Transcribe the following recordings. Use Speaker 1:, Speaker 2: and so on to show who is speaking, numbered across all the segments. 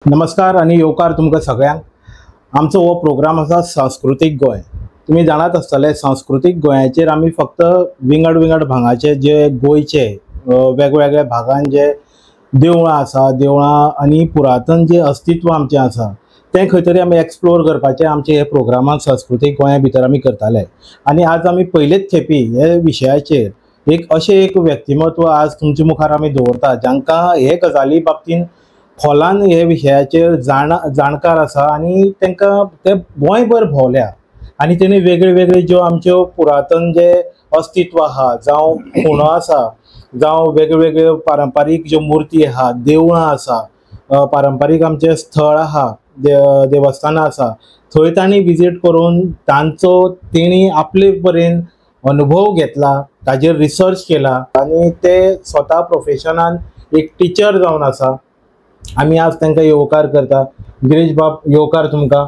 Speaker 1: नमस्कार आणि येवकार तुमकां सगळ्यांक. आमचो हो प्रोग्राम आसा सांस्कृतीक गोंय. तुम्ही जाणात आसतले सांस्कृतीक गोंयाचेर आमी फक्त विंगड विंगड भागाचे जे गोंयचे वेगवेगळ्या भागांत जे देवळां आसा, देवळां आनी पुरातन जे अस्तित्व आमचें आसा तें खंय तरी आमी एक्सप्लोर करपाचें आमचे हे प्रोग्रामांत सांस्कृतीक गोंया भितर आमी करताले. आनी आज आमी पयलेच खेपी हे विशयाचेर एक व्यक्तिमत्व आज तुमचे मुखार आमी दवरता जांकां हे गजाली बाबतींत खोलान हे विशयाचेर जाणकार आसा आनी तांकां ते गोंयभर भोंवल्या आनी तेणी वेगळे वेगळे ज्यो आमच्यो पुरातन जे अस्तित्व आहा जावं खुणो आसा जावं वेगवेगळ्यो पारंपारीक ज्यो मुर्ती आहा, देवळां आसा, पारंपारीक आमचे स्थळ आहा, देवस्थानां आसा, थंय तांणी विजीट करून तेणी आपले परेन अनुभव घेतला, ताजेर रिसर्च केला आनी ते स्वता प्रोफेशनान एक टिचर जावन आसा. आमी आज तांकां येवकार करता. गिरीश बाब, येवकार तुमकां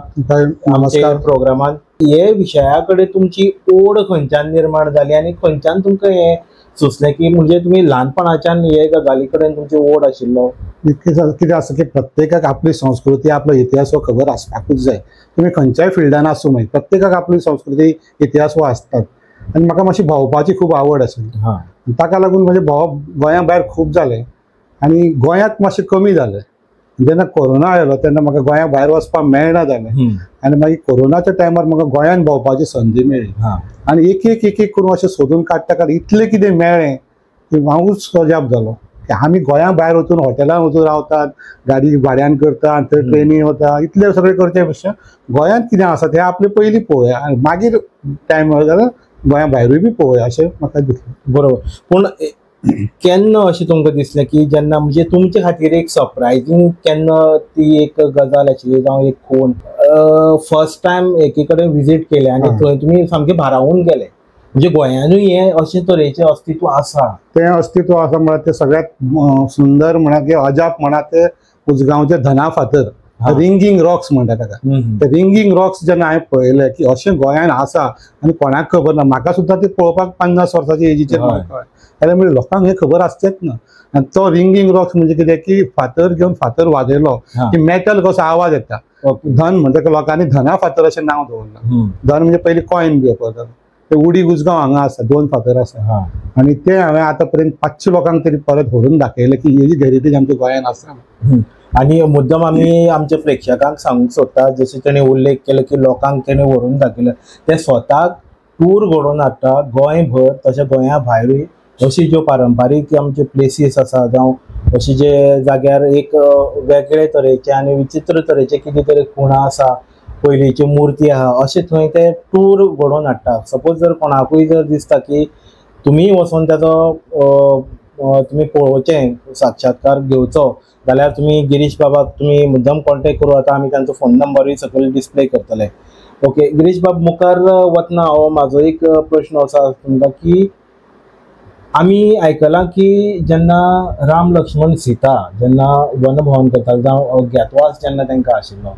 Speaker 2: नमस्कार.
Speaker 1: प्रोग्रामान. हे विशया कडेन तुमची ओड खंयच्यान निर्माण जाली आनी खंयच्यान तुमकां हे सुचलें की म्हणजे तुमी ल्हानपणाच्यान हे गजाली कडेन तुमची ओड आशिल्लो?
Speaker 2: कितें आसा की प्रत्येकाक आपली संस्कृती आपलो इतिहास हो खबर आसपाकूच जाय. तुमी खंयच्याय फिल्डान आसूं मागीर प्रत्येकाक आपली संस्कृती इतिहास हो आसतात. आनी म्हाका मातशी भोंवपाची खूब आवड आशिल्ली. ताका लागून म्हणजे भोंवप गोंया भायर खूब जालें आनी गोंयांत मातशें कमी जालें. जेन्ना कोरोना आयलो तेन्ना म्हाका गोंया भायर वचपाक मेळना जालें आनी मागीर कोरोनाच्या टायमार म्हाका गोंयान भोंवपाची संदी मेळ्ळी आनी एक एक करून अशें सोदून काडटा इतलें कितें मेळ्ळें की हांवूच सजाप जालो की आमी गोंया भायर वचून हॉटेलान वचून रावतात, गाडी भाड्यान करतात, थंय ट्रेनीन वता, इतलें सगळें करचे पेक्षा गोंयांत कितें आसा तें आपलें पयलीं पळोवया आनी मागीर टायम मेळ्ळो जाल्यार गोंया भायरूय बी पळोवया अशें म्हाका दिसलें.
Speaker 1: बरोबर. पूण केन्ना अशें तुमकां दिसलें की जेन्ना म्हणजे तुमचे खातीर एक सरप्रायझींग केन्ना ती एक गजाल आशिल्ली जावं एक खूण फर्स्ट टायम एके कडेन विजीट केले आनी थंय तुमी सामके भारावून गेले म्हणजे गोंयानूय हे अशे तरेचें अस्तित्व आसा?
Speaker 2: तें अस्तित्व आसा म्हळ्यार तें सगळ्यात सुंदर म्हणा की अजाप म्हणा ते उजगांवचे धना फातर रिंगींग रॉक्स म्हणटा ताका. ते रिंगींग रॉक्स जेन्ना हांवें पळयले की अशें गोंयान आसा आनी कोणाक खबर ना. म्हाका सुद्दां ते पळोवपाक 50 वर्साची एजीचेर जाल्यार म्हणजे लोकांक हे खबर आसचेच ना. आनी तो रिंगींग रॉक्स म्हणजे कितें की फातर घेवन फातर वाजयलो की मेटल कसो आवाज येता. धन म्हणजे लोकांनी धना फातर अशें नांव दवरलां. धन म्हणजे पयलीं कॉइन बी वापरताले. ते उडी उजगांव हांगा आसा 2 फातर आसा आनी ते हांवें आतां पर्यंत 500 लोकांक तरी परत व्हरून दाखयले की हेजी हेरिटेज आमच्या गोंयान आसा.
Speaker 1: आनी मुद्दम आमी आमच्या प्रेक्षकांक सांगूंक सोदता जशें तेणें उल्लेख केलो की लोकांक तेणें व्हरून दाखयलें ते स्वताक टूर घडोवन हाडटा गोंयभर तशें गोंया भायरूय अशी ज्यो पारंपारीक आमचे प्लेसीस आसा जावं अशी जे जाग्यार एक वेगळे तरेचे आनी विचित्र तरेचे कितें तरी खुणा आसा, पयलींची मुर्ती आहा अशें थंय ते टूर घडोवन हाडटा. सपोज जर कोणाकूय जर दिसता की तुमी वचून ताचो तुमी पळोवचें साक्षात्कार घेवचो जाल्यार तुमी गिरीश बाबाक तुमी मुद्दम कॉन्टेक्ट करूं येता. आमी तांचो फोन नंबरूय सकयल डिस्प्ले करतले. ओके गिरीश बाब, मुखार वतना हो म्हाजो एक प्रश्न आसा तुमकां की आमी आयकलां की जेन्ना राम लक्ष्मण सीता जेन्ना वनभोवन करता जावं अज्ञातवास जेन्ना तांकां आशिल्लो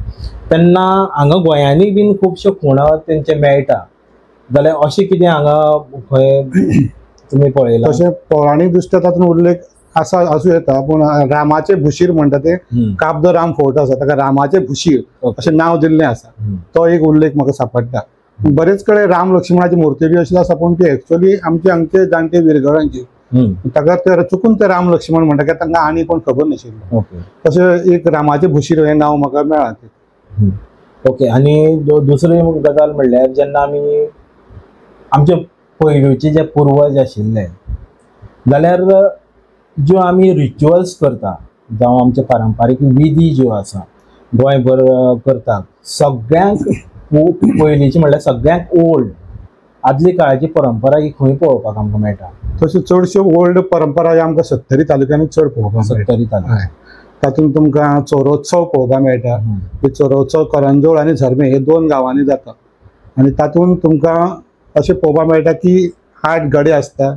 Speaker 1: तेन्ना हांगा गोंयांनी बीन खुबश्यो खुणा तेंचे मेळटा जाल्यार अशें कितें हांगा खंय तुमी पळयलां?
Speaker 2: तशें पौराणीक दृश्ट्या तातूंत उल्लेख आसूं येता पूण रामाचे भुशीर म्हणटा ते काब द राम फोर्ट आसा ताका रामाचे भुशीर अशें नांव दिल्लें आसा. तो एक उल्लेख म्हाका सापडटा. बरेच कडेन राम लक्ष्मणाची मूर्ती बी अशी आसा पूण ती एक्चुअली हांगचे जाणटे विरगळांची ताका ते चुकून ते राम लक्ष्मण म्हणटा की तांकां आनी कोण खबर नाशिल्लो. तशें एक रामाचे भुशीर हें नांव म्हाका मेळ्ळां.
Speaker 1: ओके. आनी दुसरी गजाल म्हणल्यार जेन्ना आमी आमचे पयलींचे जे पुर्वज आशिल्ले जाल्यार ज्यो आमी रिच्युअल्स करता जावं आमचे पारंपारीक विधी ज्यो आसा गोंयभर करता सगळ्यांक पयलींची म्हणल्यार सगळ्यांक ओल्ड आदली काळाची परंपरा ही खंय पळोवपाक आमकां मेळटा?
Speaker 2: तश्यो चडश्यो ओल्ड परंपरा आमकां 70 तालुक्यांनी चड पळोवपाक
Speaker 1: 70 तालुक्यांत.
Speaker 2: तातूंत तुमकां चोरोत्सव पळोवपाक मेळटा. चोरोत्सव करंजोळ आनी झरमे हे 2 गांवांनी जाता आनी तातूंत तुमकां अशें पळोवपाक मेळटा की 8 गडे आसता.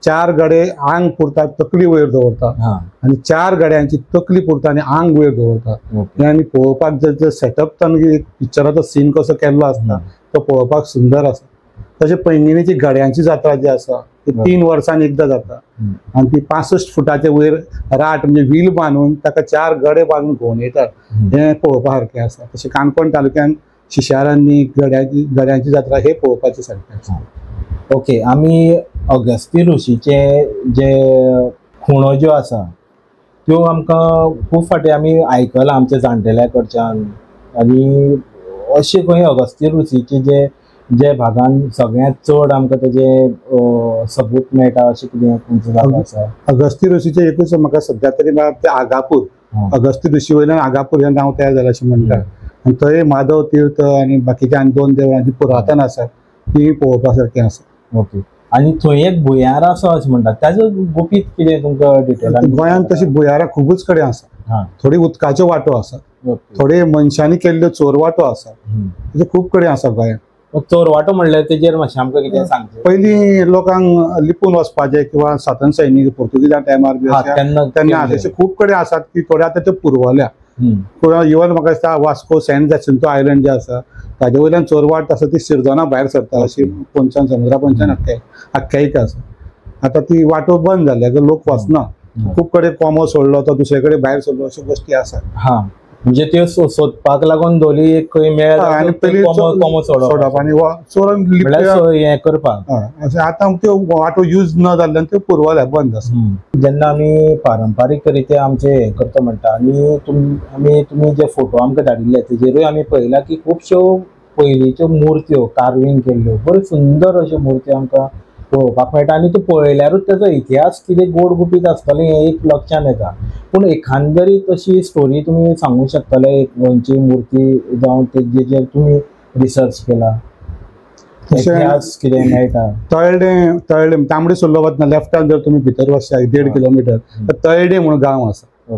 Speaker 2: 4 गडे आंग पुरतात तकली वयर दवरतात आनी 4 गड्यांची तकली पुरता आनी आंग वयर दवरतात. आनी पळोवपाक जर सेटअप तांणी पिक्चराचो सीन कसो केल्लो आसता तो पळोवपाक सुंदर आसा. तशें पैंगिणीची गड्यांची जात्रा जी आसा ते 3 वर्सांनी एकदा जाता आणि ती 65 फुटाच्या वयर राट म्हणजे व्हील बांदून ताका 4 गडे बांदून घेवन येतात. हे पळोवपा सारकें आसा. तशें काणकोण तालुक्यान शिशारांनी गड्यांची जात्रा हे पळोवपाचे सारकें आसा.
Speaker 1: ओके, आमी अगस्ती ऋषीचे जे खुणो ज्यो आसा त्यो आमकां खूब फाटी आमी आयकलां आमच्या जाणटेल्या कडच्यान. आनी अशें खंय अगस्ती ऋषीचे जे जे भागान सगळ्यांत चड आमकां तेजे सबूत मेळटा अशें कितें खंयचो जागो आसा?
Speaker 2: अगस्ती ऋषीचे एकूच म्हाका सद्या तरी ते आगापूर, अगस्ती ऋषी वयल्यान आगापूर हें नांव तयार जालें अशें म्हणटात. आनी थंय माधव तीर्थ आनी बाकीचे आनी 2 देवळां जी पुरातन आसा ती पळोवपा सारकीं आसा.
Speaker 1: ओके. आनी थंय एक भुंयार आसा अशें म्हणटात, ताजो गुपीत कितें तुमकां डिटेलान?
Speaker 2: गोंयांत तशी भुंयारां खूबच कडेन आसा. थोडी उदकाच्यो वाटो आसा, थोडे मनशांनी केल्ल्यो चोरवाटो आसा. खूब कडेन आसा गोंयांत.
Speaker 1: चोरवाटो म्हणल्यार तेजेर मातशें आमकां कितें सांगचें?
Speaker 2: पयलीं लोकांक लिपून वचपाचें किंवा स्वातंत्र्य सैनीक पुर्तुगीजां टायमार बी तेन्ना अशें खूब कडेन आसात की थोडे आतां त्यो पुरवल्या. इवन म्हाका दिसता वास्को सेंट जॅसिंथो आयलंड जे आसा ताजे वयल्यान चोरवाट आसा ती शिरदोना भायर सरता अशी पंचान समुद्रा पंचान आख्यायिका आसा. आतां ती वाटो बंद जाल्या, लोक वचना. खूब कडेन कोमो सोडलो तो दुसरे कडेन भायर सरलो अश्यो गोश्टी आसा.
Speaker 1: म्हणजे त्यो सोदपाक लागून दोली एक खंय मेळ्ळा आनी कोमो सोडप आनी
Speaker 2: चोरून
Speaker 1: हें करपाक.
Speaker 2: आतां त्यो वाटो यूज न जाल्ल्यान त्यो पुरवल्या बंद आसा.
Speaker 1: जेन्ना आमी पारंपारीक रित्या आमचे हें करता म्हणटा आनी तुमी जे फोटो आमकां धाडिल्ले तेजेरूय आमी पळयला की खुबश्यो पयलींच्यो मुर्त्यो कार्विंग केल्ल्यो बऱ्यो सुंदर अश्यो मुर्त्यो आमकां पळोवपाक मेळटा. आनी त्यो पळयल्यारूच तेजो इतिहास कितें गोड गुपीत आसतलें हें एक लक्षांत येता. पूण एखांदरीत अशी स्टोरी तुमी सांगूं शकतले एक खंयची मुर्ती जावं तेजेर तुमी रिसर्च केला, इतिहास कितें मेळटा?
Speaker 2: तळडे तांबडी सुर्लो वतना लेफ्टान जर तुमी भितर वचशात 1.5 किलोमिटर तर तळडे म्हणून गांव आसा.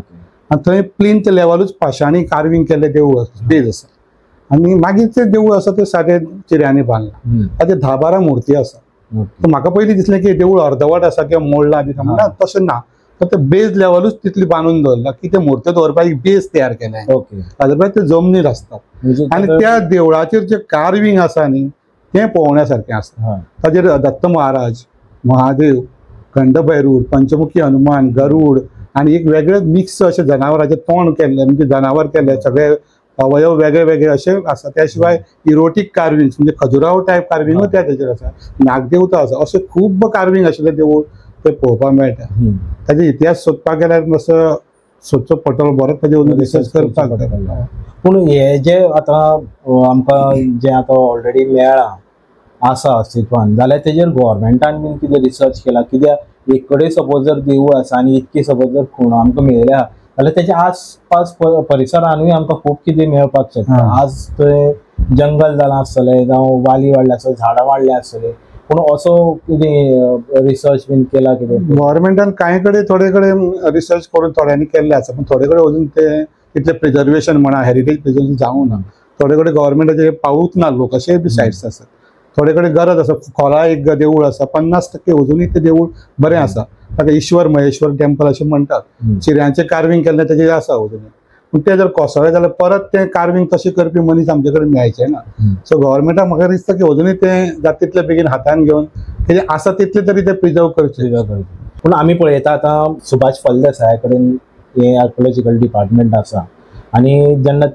Speaker 2: आनी थंय प्लिंथ लेवलूच पाशाणी कार्विंग केल्ले देवूळ बेज आसा. आनी मागीर तें देवूळ आसा तें सादें चिऱ्यांनी बांदलां. ताचे 10-12 मुर्ती आसा. म्हाका पयलीं दिसलें की देवूळ अर्दवट आसा किंवा मोडलां बी ना, तशें ना. तर ते बेज लेवलूच तितली बांदून दवरला की ते मुर्त्यो दवरपाक एक बेज तयार केलाय. हाजे ते जमनीर आसतात. आनी त्या देवळाचेर जे कार्विंग आसा न्ही तें पळोवण्या सारकें आसा. ताजेर दत्त महाराज, महादेव, खंडभैरूर, पंचमुखी हनुमान, गरुड आनी एक वेगळेच मिक्स अशे जनावरांचे तोंड केल्ले, म्हणजे जनावर केल्ले सगळे अवयव वेगळे वेगळे असे आसा. त्या शिवाय इरोटीक कार्विंग म्हणजे खजुराहो टायप कार्विंग त्या तेजेर आसा. नागदेवता आसा. अशें खूब कार्विंग आशिल्ले देवूळ ते पळोवपाक मेळटा. ताजे इतिहास सोदपाक गेल्यार मातसो सोदचो पडटलो, बरो ताजे रिसर्च करपाक.
Speaker 1: पूण हे जे आतां आमकां जे आतां ऑलरेडी मेळ्ळा आसा अस्तित्वान जाल्यार तेजेर गव्हर्मेंटान बीन कितें रिसर्च केला? कित्याक एक कडेन सपोज जर देवूळ आसा आनी इतकी सपोज जर खुणो आमकां मेळ्ळ्या जाल्यार तेच्या आसपास परिसरानूय आमकां खूब कितें मेळपाक शकता. आज थंय जंगल जालां आसतलें जावं वाली वाडले आसतले, झाडां वाडले आसतले. पूण असो कितें रिसर्च बीन केला कितें?
Speaker 2: गव्हर्मेंटान कांय कडेन थोडे कडेन रिसर्च करून थोड्यांनी केल्ले आसा. पूण थोडे कडेन अजून ते तितले प्रिजर्वेशन म्हणा हेरिटेज प्रिजर्वेशन जावूं ना. थोडे कडेन गव्हर्मेंटाचे पावूच ना लोक अशेय बी सायट्स आसात. थोडे कडेन गरज आसा. खोला एक देवूळ आसा 50% अजुनूय ते देवूळ बरें आसा. ताका ईश्वर महेश्वर टेंपल अशें म्हणटात. चिऱ्यांचें कार्विंग केल्लें तेजेर आसा अजुनूय. पूण ते जर कोसळ्ळें जाल्यार परत तें कार्विंग तशें करपी मनीस आमचे कडेन मेळचे ना. सो गव्हर्मेंटाक म्हाका दिसता की अजुनूय तें जाता तितले बेगीन हातान घेवन कितें आसा तितले तरी ते प्रिजर्व करचे.
Speaker 1: पूण आमी पळयता आतां सुभाष फळदेसाया कडेन हे आर्किओलॉजिकल डिपार्टमेंट आसा आनी जेन्ना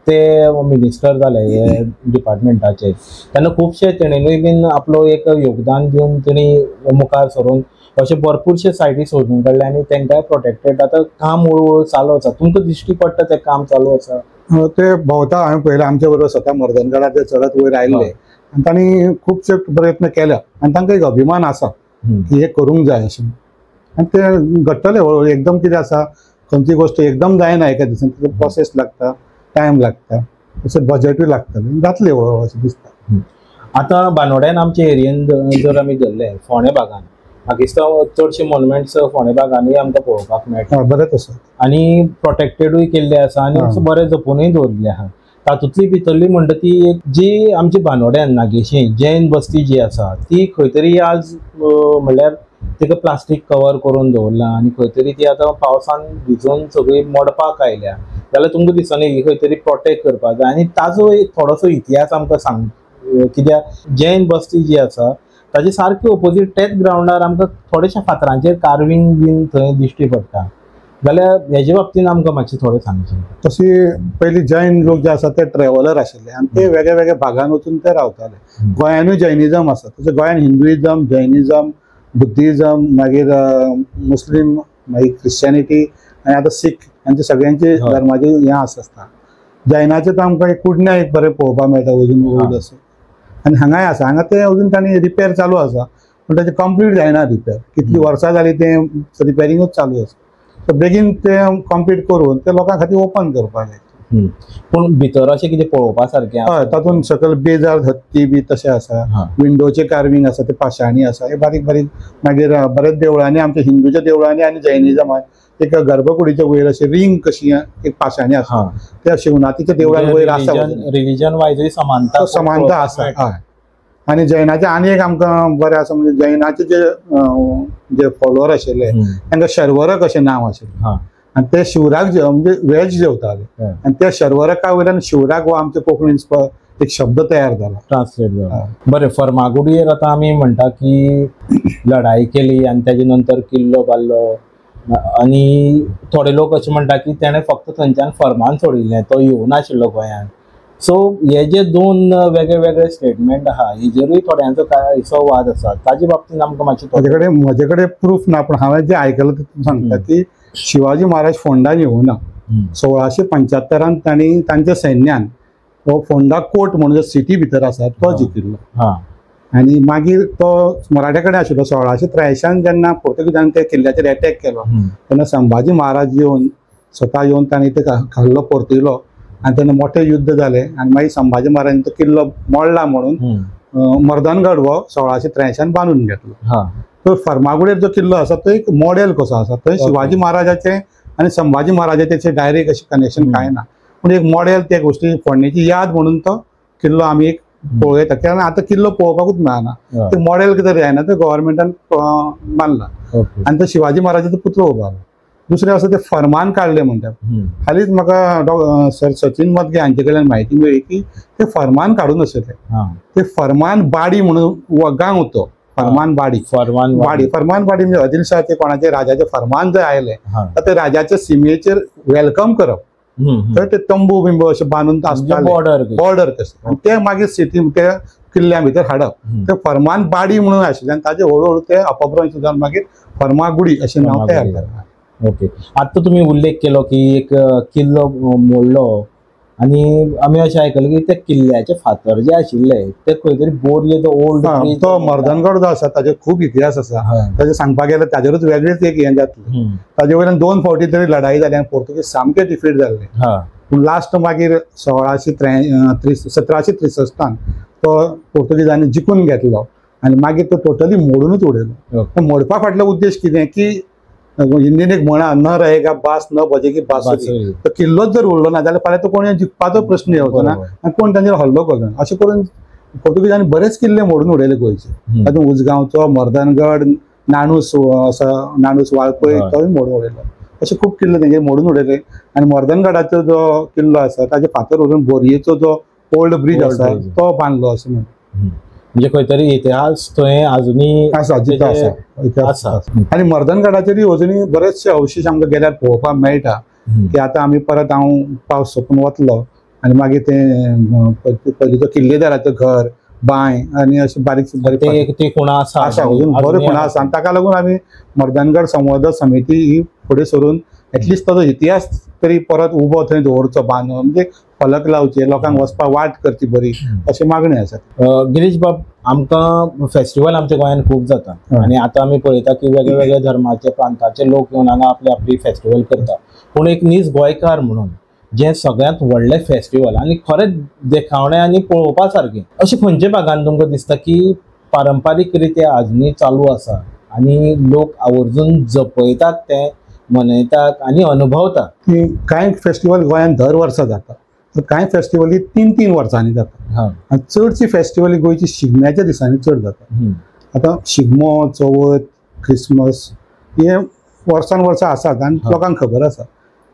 Speaker 1: ते मिनिस्टर जाले हे डिपार्टमेंटाचे तेन्ना खुबशे तेणेनूय बीन आपलो एक योगदान दिवन तेणी मुखार सरून अशे भरपूरशे सायटी सोदून काडले आनी तांकांय प्रोटेक्टेड आतां काम हळूहळू चालू आसा. तुमकां दिश्टी पडटा तें काम चालू आसा?
Speaker 2: ते भोंवता हांवें पळयलां आमचे बरोबर स्वता मर्दनगडार ते चडत वयर आयिल्ले आनी तांणी खुबशे प्रयत्न केल्या आनी तांकां एक अभिमान आसा की हे करूंक जाय अशें. आनी ते घडटले हळूहळू. एकदम कितें आसा खंयची गोश्ट एकदम जायना एका दिसान. तितून प्रोसेस लागता, टायम लागता, तशें बजेटूय लागता, जातलें हळूहळू अशें दिसता.
Speaker 1: आतां बांदोड्यान आमचे एरियेन जर आमी धरले फोंडे भागान म्हाका दिसता चडशे मॉन्युमेंट्स फोंडे भागानूय आमकां पळोवपाक मेळटा.
Speaker 2: बरेंच आसा
Speaker 1: आनी प्रोटेक्टेडूय केल्ले आसा आनी बरें जपूनय दवरलेले आहा. तातूंतली भितरली म्हणटा ती एक जी आमची बांदोड्यान नागेशी जैन बस्ती जी आसा ती खंय तरी आज म्हणल्यार तिका प्लास्टीक कवर करून दवरला आनी खंय तरी ती आतां पावसान भिजून सगळी मोडपाक आयल्या. जाल्यार तुमकां दिसना ही खंय तरी प्रोटेक्ट करपाक जाय आनी ताजो एक थोडोसो इतिहास आमकां सांग. कित्याक जैन बस्ती जी आसा ताजे सारके ऑपोजीट तेच ग्राउंडार आमकां थोडेशा फातरांचेर कार्विंग बीन थंय दिश्टी पडटा. जाल्यार हेजे बाबतींत आमकां मातशें थोडें सांगचें.
Speaker 2: तशी पयलीं जैन लोक जे आसा ते ट्रॅव्हलर आशिल्ले आनी ते वेगळ्या वेगळ्या भागांत वचून ते रावताले. गोंयानूय जैनिजम आसा, तशें गोंयान हिंदुइजम, जैनिजम, बुद्धिजम, मागीर मुस्लीम, मागीर क्रिश्चियनिटी आनी आतां सीख हांचे सगळ्यांचे धर्माचे हें आसता. जैनाचे तर आमकां एक कुडण्या एक बरें पळोवपाक मेळटा अजून ओल्ड असो. आनी हांगाय आसा, हांगा ते अजून तांणी रिपेर चालू आसा पूण ताचें कंप्लीट जायना रिपेर. कितलीं वर्सां जालीं तें रिपेरींगूच चालू आसा. तर बेगीन ते कंप्लीट करून ते लोकां खातीर ओपन करपाक जाय.
Speaker 1: पूण भितर अशें कितें पळोवपा सारकें?
Speaker 2: हय, तातूंत सकयल बेजार हत्ती बी तशें आसा, विंडोचे कार्विंग आसा, ते पाशाणी आसा, हे बारीक बारीक. मागीर बरेच देवळांनी आमच्या हिंदूच्या देवळांनी आनी जैनिजमांत एक गर्भकुडीच्या वयर अशी रिंग कशी एक पाशाणी आसा, त्या शिवनाथीच्या देवळान वयर आसा.
Speaker 1: रिलीजन वायजूय
Speaker 2: समानता आसा. हय. आनी जैनाचे आनी एक आमकां बरें आसा म्हणजे जैनाचे जे फॉलोवर आशिल्ले तांकां शर्वरक अशें नांव आशिल्लें आनी ते शिवराक म्हणजे वेज जेवताले आनी त्या शर्वरका वयल्यान शिवराक हो आमच्या कोंकणीन एक शब्द तयार जाला,
Speaker 1: ट्रान्सलेट जाला. बरें, फर्मागुडयेर आतां आमी म्हणटा की लढाई केली आनी तेजे नंतर किल्लो बांदलो आनी थोडे लोक अशें म्हणटा की तेणें फक्त थंयच्यान फर्मान सोडिल्लें, तो येवनाशिल्लो गोंयांत. सो हे जे दोन वेगळे वेगळे स्टेटमेंट आहा हेजेरूय थोड्यांचो कांयसो वाद आसा. ताजे बाबतींत आमकां मातशें
Speaker 2: म्हजे कडेन प्रूफ ना पूण हांवें जें आयकलां तें सांगता की शिवाजी महाराज फोंडान येवना. 1675 तांणी तांच्या सैन्यान हो फोंडा कोट म्हणून जो सिटी भितर आसा तो जिखिल्लो. आनी मागीर तो मराठ्या कडेन आशिल्लो. 1683 जेन्ना पोर्तुगीजांनी त्या किल्ल्याचेर एटॅक केलो तेन्ना संभाजी महाराज येवन स्वता येवन तांणी ते हल्लो परतिलो आनी तेन्ना मोठें युद्ध जालें आनी मागीर संभाजी महाराजांनी तो किल्लो मोडला म्हणून मर्दनगड हो 1683 बांदून घेतलो. तो फर्मागुडयेर जो किल्लो आसा तो एक मॉडेल कसो आसा. थंय शिवाजी महाराजाचें आनी संभाजी महाराजाचें डायरेक्ट अशें कनेक्शन कांय ना पूण एक मॉडेल त्या गोष्टी फोडणेची याद म्हणून तो किल्लो आमी एक पळयता. कारण आतां किल्लो पळोवपाकूच मेळना. ते मॉडेल कितें जायना ते गव्हर्मेंटान बांदला आनी तो शिवाजी महाराजाचो पुतळो उबो आसा. दुसरें आसा ते फर्मान काडले म्हणटात. हालींच म्हाका सर सचिन मदगे हांचे कडल्यान म्हायती मेळ्ळी की ते फर्मान काडून आशिल्ले. ते फर्मान बाडी म्हणून गांव तो फर्मान बाडी म्हणजे आदिलशाहाचे कोणाचे राजाचे फर्मान जर आयले तर ते राजाच्या सीमेचेर वेलकम करप. थंय ते तंबू बिंबू अशें बांदून आसताले बॉर्डर कशें ते मागीर सिटी ते किल्ल्या भितर हाडप. ते फर्मान बाडी म्हणून आशिल्ले आनी ताजे हळूहळू ते अपभ्रंश जावन मागीर फर्मागुडी अशें नांव तयार जालें.
Speaker 1: ओके, आतां तुमी उल्लेख केलो की एक किल्लो मोडलो आनी आमी अशें आयकलें की त्या किल्ल्याचे फातर जे आशिल्ले ते खंय तरी बोरये तो ओल्ड
Speaker 2: तो मर्दनगड जो आसा ताजे खूब इतिहास आसा. ताजे सांगपाक गेल्यार ताजेरूच वेगळेच एक हें जातलें. ताजे वयल्यान 2 फावटी तरी लढाई जाली आनी पोर्तुगीज सामके डिफीट जाल्ले. पूण लास्ट मागीर 1763 तो पोर्तुगीजांनी जिखून घेतलो आनी मागीर तो टोटली मोडूनच उडयलो. मोडपा फाटलो उद्देश कितें की हिंदीन एक म्हणा न रहेगा बास न बजेगी बासुरी. तो किल्लोच जर उरलो ना जाल्यार फाल्यां तो कोणी जिखपाचो प्रश्न येवचो ना आनी कोण तांचेर हल्लो करना. अशें करून पोर्तुगीजांनी बरेच किल्ले मोडून उडयले गोंयचे. तातूंत उजगांवचो, मर्दनगड, नाणूस वाळपय तोय मोडून उडयलो. अशे खूब किल्ले तेंचे मोडून उडयले. आनी मर्दनगडाचो जो किल्लो आसा ताचे फातर व्हरून बोरयेचो जो ओल्ड ब्रिज आसा तो बांदलो अशें म्हणटा.
Speaker 1: म्हणजे खंय तरी इतिहास थंय अजुनी
Speaker 2: आसा. आनी मर्दनगडाचेर अजुनी बरेचशे अवशेश आमकां गेल्यार पळोवपाक मेळटा की आतां आमी परत हांव पावस सोंपून वतलो आनी मागीर ते पयलींचो किल्लेदाराचो घर बांय आनी अशी बारीक
Speaker 1: खुणां आसा
Speaker 2: अजून बऱ्यो खुणां आसा. आनी ताका लागून आमी मर्दनगड संवर्धन समिती ही फुडें सरून एटलिस्ट ताचो इतिहास तरी परत उबो थंय दवरचो बांदून म्हणजे फलक लावचे लोकांक वचपाक वाट करची बरी अशी मागणी आसा.
Speaker 1: गिरीश बाब, आमकां फेस्टिवल आमच्या गोंयांत खूब जाता आनी आतां आमी पळयता की वेगळे वेगळे धर्माचे प्रांताचे लोक येवन हांगा आपली फेस्टिवल करता. पूण एक नीज गोंयकार म्हणून जे सगळ्यांत व्हडलें फेस्टिवल आनी खरेंच देखावणें आनी पळोवपा सारकें अशें खंयच्या भागांत तुमकां दिसता की पारंपारीक रित्या आजुनी चालू आसा आनी लोक आवर्जून जपयतात ते मनयतात आनी अनुभवतात?
Speaker 2: कांय फेस्टिवल गोंयांत दर वर्सा जाता. कांय फेस्टिवली 3-3 वर्सांनी जाता आनी चडशी फेस्टिवली गोंयची शिगम्याच्या दिसांनी चड जाता. आतां शिगमो, चवथ, क्रिसमस हे वर्सान वर्सा आसात आनी लोकांक खबर आसा.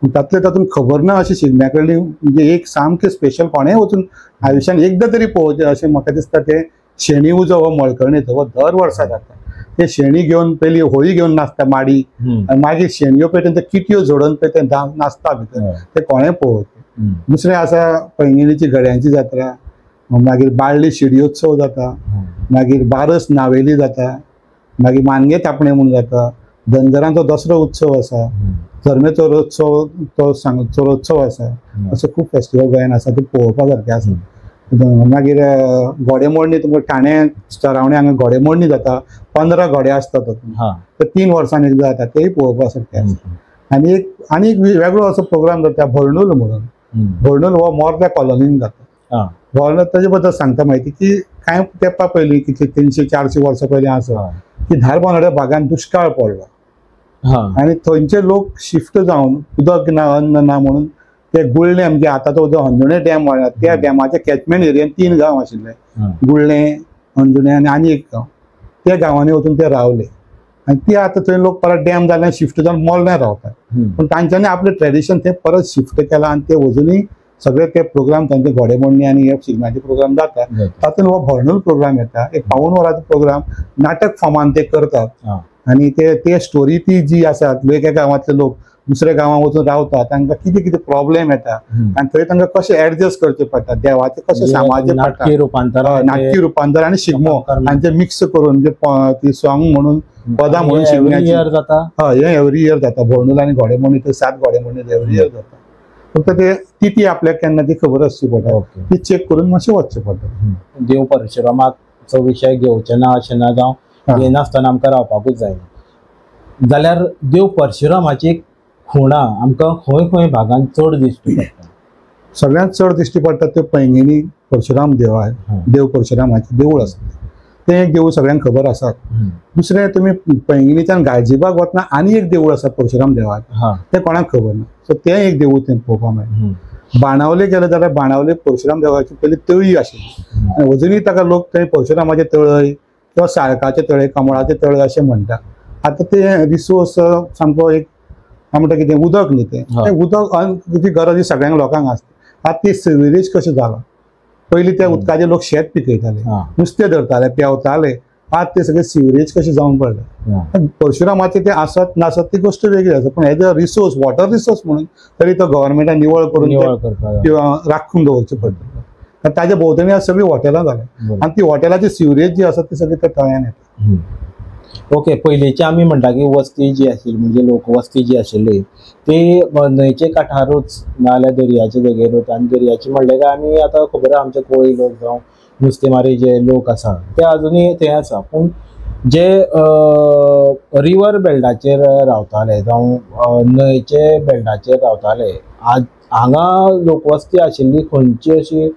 Speaker 2: तातूंत खबर ना अशें शिगम्या कडली म्हणजे एक सामकें स्पेशल कोणेंय वचून आयुश्यान एकदां तरी पळोवचें अशें म्हाका दिसता. ते शेणी उजो हो मळकणीचो हो दर वर्सा जाता. ते शेणी घेवन पयली होळी घेवन नाचता माडी, आनी मागीर शेणयो पळय ते किटयो जोडून पळय ते नाचता भितर, ते कोणें पळोवचें. दुसरें आसा पैंगिणीची गड्यांची जात्रा, मागीर बाळ्ळी शिडयोत्सव जाता, मागीर बारस नावेली जाता, मागीर मानगे तापणे म्हणून जाता, धनगरांचो दसरो उत्सव आसा, धर्मे चौरोत्सव तो चौरोत्सव आसा. अशे खूब फेस्टिवल गोंयान आसा ते पळोवपा सारके आसा. मागीर घोडेमोडणी तुमकां ठाणे सरावणे हांगा घोडेमोडणी जाता, 15 घोडे आसता तातूंत, ते 3 वर्सांनी एकदां जाता, तेय पळोवपा सारके आसा. आनी एक वेगळो असो प्रोग्राम जाता भोरनूल म्हणून. भोरनूल हो मोर्ल्या कॉलनीन जाता. भोरनूल ताजे बद्दल सांगता म्हायती की कांय तेंपा पयलीं कितले 300-400 वर्सां पयलीं आसा की धारबांदोड्या भागांत दुश्काळ पडलो आनी थंयचे लोक शिफ्ट जावन उदक ना अन्न ना म्हणून ते गुळ्ळें म्हणजे आतांचो जो अंजुणे डॅम म्हणटा त्या डॅमाच्या कॅचमेंट एरियेन 3 गांव आशिल्ले, गुळ्ळें, अंजुणे आनी एक गांव. त्या गांवांनी वचून ते रावले आनी ते आतां थंय लोक परत डॅम जाल्ल्यान शिफ्ट जावन मोर्ल्यां रावतात. पूण तांच्यांनी आपलें ट्रेडिशन थंय परत शिफ्ट केलां आनी ते अजुनूय सगळे ते प्रोग्राम तांचे घोडेमोडणी आनी हे शिगम्याचे प्रोग्राम जाता. तातूंत हो भोरनूल प्रोग्राम येता, एक 52 वरांचो प्रोग्राम नाटक फॉर्मान ते करतात. आनी ते स्टोरी ती जी आसा वेगळ्या गांवांतले लोक दुसऱ्या गांवांत वचून रावतात, तांकां कितें कितें प्रॉब्लेम येता आनी थंय तांकां कशें एडजस्ट करचें पडटा, देवाचें कशें सामाजें पडटा, नाटकी रुपांतर आनी शिगमो हांचे मिक्स करून ती सॉंग म्हणून पदां म्हणून शिगम्याची
Speaker 3: जाता.
Speaker 2: हय हे एवरी इयर जाता. भोरनूल आनी घोडेमोडणी ते 7 घोडेमोडणी एवरी इयर जाता. फक्त ते तिथी आपल्याक केन्ना ती खबर आसची पडटा, ती चेक करून मातशें वचचें पडटा.
Speaker 3: देव परशुरामाचो विशय घेवचे ना अशें ना, जावं घेनासतना आमकां रावपाकूच जाय. जाल्यार देव परशुरामाची खुणा आमकां खंय खंय भागांत चड दिश्टी पडटा.
Speaker 2: सगळ्यांत चड दिश्टी पडटा त्यो पैंगिणी परशुराम देव परशुरामाचें देवूळ आसा, तें एक देवूळ सगळ्यांक खबर आसा. दुसरें तुमी पैंगिणीच्यान गाळजीबाग वतना आनी एक देवूळ आसा परशुराम देवाचें, तें कोणाक खबर ना. सो तें एक देवूळ थंय पळोवपाक मेळटा. बाणावले गेले जाल्यार बाणावले परशुराम देवाची पयलीं तळी आशिल्ली आनी अजुनूय ताका लोक थंय परशुरामाचे तळय किंवा साळकाचे तळय, कमळाचे तळय अशें म्हणटा. आतां ते रिसोर्स सामको एक म्हणटा कितें उदक न्ही, तें उदक जी गरज ही सगळ्यांक लोकांक आसता. आतां ती सिवेरेज कशें जाला, पयलीं त्या उदकाचे लोक शेत पिकयताले, नुस्तें धरताले, पेंवताले, आज ते सगळे सिवेरेज कशें जावन पडले. परशुरामाचे ते आसत नासत ती गोश्ट वेगळी आसा, पूण as a resource water resource म्हणून तरी तो गव्हर्मेंटान निवळ करून राखून दवरचें पडटा. ताजे भोंवतणी आज सगळीं हॉटेलां जाल्या आनी ती हॉटेलाची सिवेरेज जी आसा ती सगळी त्या तळ्यान येता.
Speaker 3: ओके, पयलींचे आमी म्हणटा की वस्ती जी आशिल्ली म्हणजे लोकवस्ती जी आशिल्ली ती न्हंयचे कांठारूच नाजाल्यार दर्याचे देगेरूच. आनी दर्याची म्हणलें काय आमी आतां खबर आहा आमचे कोळी लोक जावं नुस्तेमारी जे लोक आसा ते अजुनूय थंय आसा. पूण जे रिवर बेल्टाचेर रावताले जावं न्हंयचे बेल्टाचेर रावताले, आज हांगा लोकवस्ती आशिल्ली खंयची अशी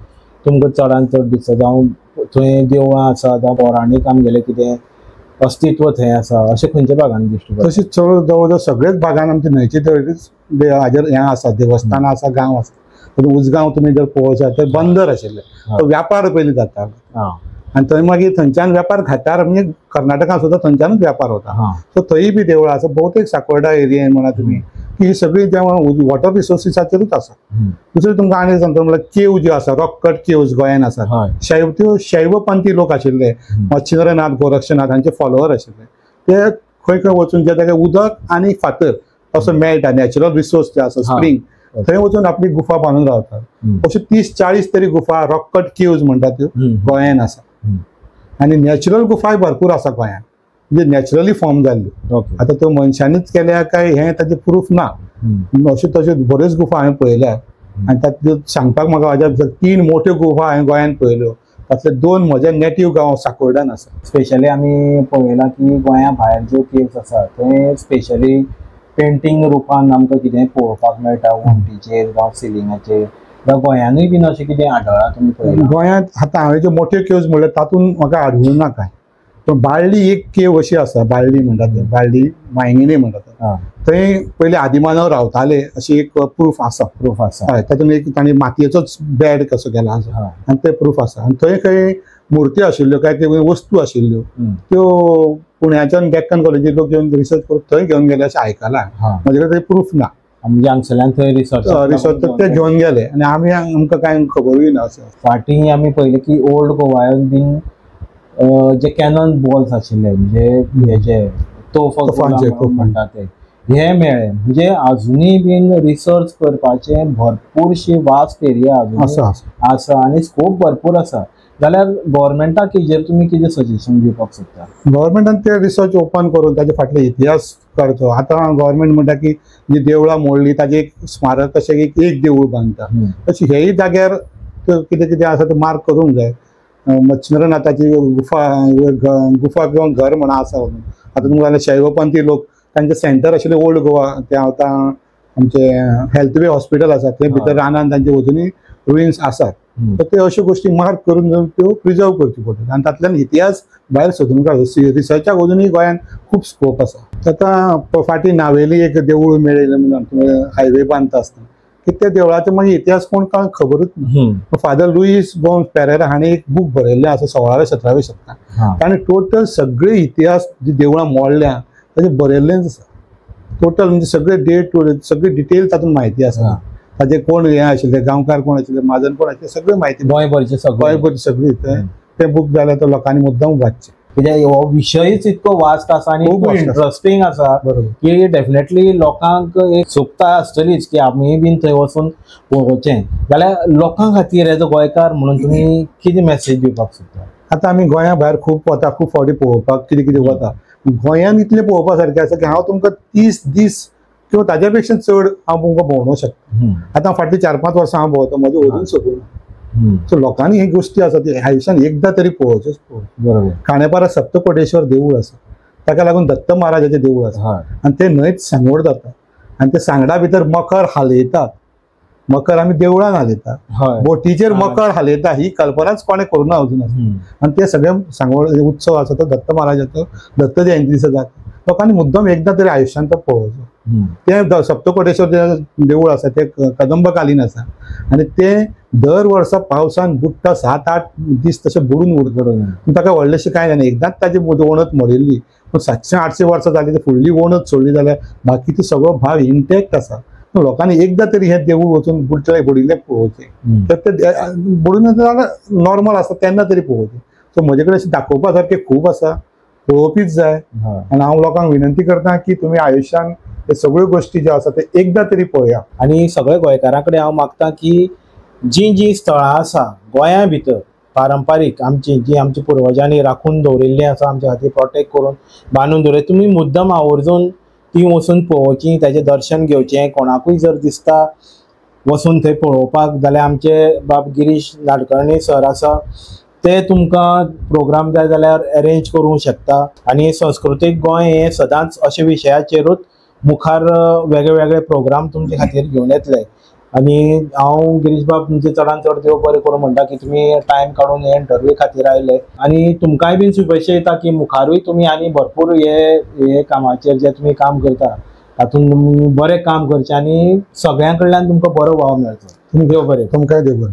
Speaker 3: तुमकां चडांत चड दिसता, जावं थंय देवळां आसा जावं पौराणीक आमगेलें कितें अस्तित्व थंय आसा अशें खंयच्या भागांत दिश्टी पडटा?
Speaker 2: तशीच चड जवळ जवळ सगळेच भागांत आमचे न्हंयचे तळीच हाजेर हें आसा, देवस्थानां आसा, गांव आसा. उजगांव तुमी जर पळोवशात ते बंदर आशिल्ले, तो व्यापार पयलीं जातालो आनी थंय मागीर थंयच्यान व्यापार घाटार म्हणजे कर्नाटकांत सुद्दां थंयच्यानूच व्यापार वता. सो थंय बी देवळां आसा. भोवतेक सांकवाळडा एरियेन म्हणा तुमी की ही सगळी जेवण वॉटर रिसोर्सिसाचेरूच आसा. दुसरें तुमकां आनी सांगता म्हळ्यार केव ज्यो आसा, रॉक कट केव्ज गोंयान आसात. त्यो शैवपंथी लोक आशिल्ले, मच्छिंद्रनाथ गोरक्षनाथ हांचे फॉलोवर आशिल्ले. ते खंय खंय वचून जे ताका उदक आनी फातर असो मेळटा, नॅचरल रिसोर्स जे आसा, स्प्रिंग, थंय वचून आपली गुफा बांदून रावतात. अश्यो 30-40 तरी गुफा रॉक कट केव्ज म्हणटा त्यो गोंयान आसा. आनी नॅचरल गुफाय भरपूर आसा गोंयान, म्हणजे नॅचरली फॉर्म जाल्ल्यो. आतां त्यो मनशांनीच केल्या काय हें ताजें प्रूफ ना. अश्यो तश्यो बऱ्योच गुफा हांवें पळयल्या आनी तातूंत सांगपाक म्हाका अजाप 3 मोठ्यो गुफा हांवें गोंयान पळयल्यो. तातले 2 म्हज्या नेटीव गांव सांकवाळडान आसा.
Speaker 3: स्पेशली आमी पळयलां की गोंया भायर ज्यो केव्स आसा थंय स्पेशली पेंटींग रुपान आमकां कितें पळोवपाक मेळटा, वणटीचेर जावं सिलिंगाचेर. गोंयानूय बीन अशें कितें आढळ्ळां तुमी पळयलां?
Speaker 2: गोंयांत आतां हांवें ज्यो मोठ्यो केव्ज म्हणल्यार तातूंत म्हाका आढळूं ना कांय. पूण बाळ्ळी एक केव अशी आसा, बाळ्ळी म्हणटात, बाळ्ळी मायंगिणी म्हणटात. थंय पयलीं आदिमानव रावताले अशी एक प्रूफ आसा. हय, तातूंत एक तांणी मातयेचोच बेड कसो केला आसा आनी ते प्रूफ आसा. आनी थंय खंय मुर्त्यो आशिल्ल्यो काय ते वस्तू आशिल्ल्यो त्यो पुण्याच्यान डेक्कन कॉलेजी लोक घेवन रिसर्च करून थंय घेवन गेले अशें आयकलां. म्हजे कडेन प्रूफ ना.
Speaker 3: म्हणजे हांगसरल्यान थंय
Speaker 2: रिसर्च ते घेवन गेले आनी आमकां कांय खबरूय ना.
Speaker 3: फाटीं आमी पळयलें की ओल्ड गोवान बीन जे कॅनन बॉल्स आशिल्ले म्हणजे हेचे
Speaker 2: तोफांचे, तोफां.
Speaker 3: म्हणटात ते हे मेळ्ळे. म्हणजे अजुनूय बीन रिसर्च करपाचे भरपूरशी वास्ट एरिया
Speaker 2: आसा
Speaker 3: आसा आनी स्कोप भरपूर आसा. जाल्यार गव्हर्मेंटाक हेजेर तुमी कितें सजेशन दिवपाक सोदता?
Speaker 2: गव्हर्मेंटान ते रिसर्च ओपन करून ताचे फाटले इतिहास करचो. आतां गव्हर्मेंट म्हणटा की जी देवळां मोडली ताजे एक स्मारक कशें एक देवूळ बांदता, तशी हेय जाग्यार कितें कितें आसा ते मार्क करूंक जाय. मच्छिंद्रनाथाची गुफा किंवा घर म्हणा आसा. आतां तुमकां शैवपंथी लोक तांचे सेंटर आशिल्ले ओल्ड गोवा, ते आतां आमचे हेल्थ वे हॉस्पिटल आसा ते भितर रानान तांचे अजुनूय रुइन्स आसात. तर ते अश्यो गोश्टी मार्क करून घेवन त्यो प्रिजर्व करच्यो पडटात आनी तातूंतल्यान इतिहास भायर सोदून काडचो. रिसर्चाक अजुनूय गोंयांत खूब स्कोप आसा. आतां फाटीं नावेली एक देवूळ मेळयलें म्हणून हायवे बांदता आसतना की त्या देवळाचो मागीर इतिहास कोण खबरूच ना. फादर लुईस गोन्स पेरेरा हाणें एक बूक बरयल्लें आसा 16व्या-17व्या शतकांत. ताणें टोटल सगळे इतिहास जी देवळां मोडल्या ताचें बरयल्लेंच आसा. टोटल म्हणजे सगळे डेट टू डेट सगळी डिटेल तातूंत म्हायती आसा. ताजे कोण हे आशिल्ले, गांवकार कोण आशिल्ले, माजन कोण आशिल्ले, सगळी म्हायती
Speaker 3: गोंयभरचे
Speaker 2: गोंयभरची सगळी ते बूक जाल्यार तो लोकांनी मुद्दाम वाचचे.
Speaker 3: कित्याक हो विशयच इतको वास्ट आसा आनी
Speaker 2: खूब
Speaker 3: खूब
Speaker 2: वास्ट आसा.
Speaker 3: इंटरेस्टिंग आसा
Speaker 2: बरोबर.
Speaker 3: की डेफिनेटली लोकांक एक सुक्ता आसतलीच की आमी बीन थंय वचून पळोवचें. जाल्यार लोकां खातीर एज अ गोंयकार म्हणून तुमी कितें मेसेज दिवपाक सोदता?
Speaker 2: आतां आमी गोंया भायर खूब वता, खूब फावटी पळोवपाक कितें कितें वता. गोंयांत इतलें पळोवपा सारकें आसा की हांव तुमकां 30 दीस किंवा ताज्या पेक्षा चड हांव तुमकां भोंवूंक शकता. आतां फाटलीं 4-5 वर्सां हांव भोंवता, म्हजें अजून सोदूना. सो लोकांनी ही गोश्टी आसा ती आयुश्यान एकदां तरी पळोवच्योच पळोवच्यो.
Speaker 3: बरोबर.
Speaker 2: खांडेपारा सप्तकोटेश्वर देवूळ आसा, ताका लागून दत्त महाराजाचें देवूळ आसा आनी ते न्हंयत सांगोड जाता आनी ते सांगडा भितर मकर हालयतात. मकर आमी देवळान हालयता, बोटीचेर मकर हालयता, ही कल्पनाच कोणें करुना अजून. आनी ते सगळे सांगोड उत्सव आसा तो दत्त महाराजाचो दत्त जयंती दिसा जाता. लोकांनी मुद्दम एकदां तरी आयुश्यान तो पळोवचो. ते सप्तकोटेश्वर देवूळ आसा ते कदंबकालीन आसा आनी ते दर वर्सा पावसान बुडटा, 7-8 दीस तशे बुडून उरता. ताका व्हडलेशें कांय जायना, एकदांच ताची वणत मोडिल्ली. पूण 700-800 वर्सां जाली ते फुडली वणत सोडली जाल्यार बाकीचो सगळो भाग इंटॅक्ट आसा. लोकांनी एकदां तरी हें देवूळ वचून बुडिल्लें पळोवचें. तर ते बुडून जाल्यार नॉर्मल आसा तेन्ना तरी पळोवचें. सो म्हजे कडेन अशें दाखोवपा सारकें खूब आसा, पळोवपीच जाय. आनी हांव लोकांक विनंती करता की तुमी आयुश्यान हे सगळ्यो गोश्टी ज्यो आसा ते एकदां तरी पळया.
Speaker 3: आनी सगळ्या गोंयकारां कडेन हांव मागता की जी स्थळां आसा गोंया भितर पारंपारीक जी आमच्या पुर्वजांनी राखून दवरिल्लीं आसा, आमच्या खातीर प्रोटेक्ट करून बांदून दवरल्या, तुमी मुद्दम आवर्जून ती वचून पळोवची, ताचें दर्शन घेवचें. कोणाकूय जर दिसता वचून थंय पळोवपाक जाल्यार आमचे बाब गिरीश नाडकर्णी सर आसा, ते तुमकां प्रोग्राम जाय जाल्यार अरेंज करूंक शकता. आनी संस्कृतीक गोंय हे सदांच अशा विशयाचेरूच मुखार वेगळे वेगळे प्रोग्राम तुमचे खातीर घेवन येतले. आनी हांव गिरीश बाब तुमचे चडांत चड देव बरें करूं म्हणटा की तुमी टायम काडून हे इंटरव्यू खातीर आयले. आनी तुमकांय बीन शुभेच्छा येता की मुखारूय तुमी आनी भरपूर हे कामाचेर जे तुमी काम करता तातूंत तुमी बरें काम करचें आनी सगळ्यां कडल्यान तुमकां बरो वाव मेळचो. तुमी देव बरें.
Speaker 2: तुमकांय देव बरें.